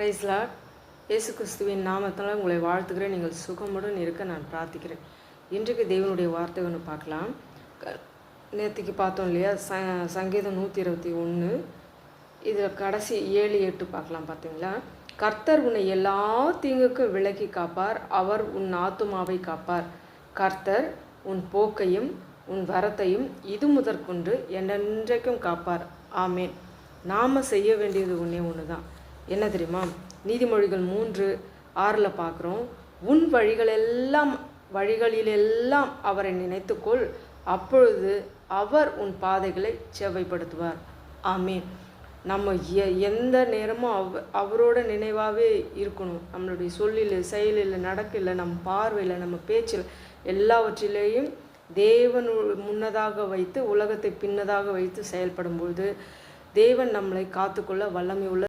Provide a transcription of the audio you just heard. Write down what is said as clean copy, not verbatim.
Price Lord. இயேசு கிறிஸ்துவின் நாமத்தால் உங்களை வாழ்த்துக்கிறேன். நீங்கள் சுகமுடன் இருக்க நான் பிரார்த்திக்கிறேன். இன்றைக்கு தேவனுடைய வார்த்தை ஒன்று பார்க்கலாம். நேற்றுக்கு பார்த்தோம் இல்லையா, சங்கீதம் 121 இதில் கடைசி 7-8 பார்க்கலாம். பார்த்தீங்களா? கர்த்தர் உன்னை எல்லா தீங்குக்கும் விலக்கி காப்பார், அவர் உன் ஆத்துமாவை காப்பார். கர்த்தர் உன் போக்கையும் உன் வரத்தையும் இது முதற்கொண்டு என்றென்றைக்கும் காப்பார். ஆமேன். நாம் செய்ய வேண்டியது ஒன்று தான். என்ன தெரியுமா? நீதிமொழிகள் 3:6 பார்க்குறோம். உன் வழிகளிலெல்லாம் அவரை நினைத்துக்கொள், அப்பொழுது அவர் உன் பாதைகளை செவ்வைப்படுத்துவார். ஆமீன். நம்ம எந்த நேரமும் அவரோட நினைவாகவே இருக்கணும். நம்மளுடைய சொல்லில், செயலில், நடக்கல, நம்ம பார்வையில், நம்ம பேச்சில் எல்லாவற்றிலேயும் தேவன் முன்னதாக வைத்து உலகத்தை பின்னதாக வைத்து செயல்படும்பொழுது தேவன் நம்மளை காத்துக்கொள்ள வல்லமை உள்ள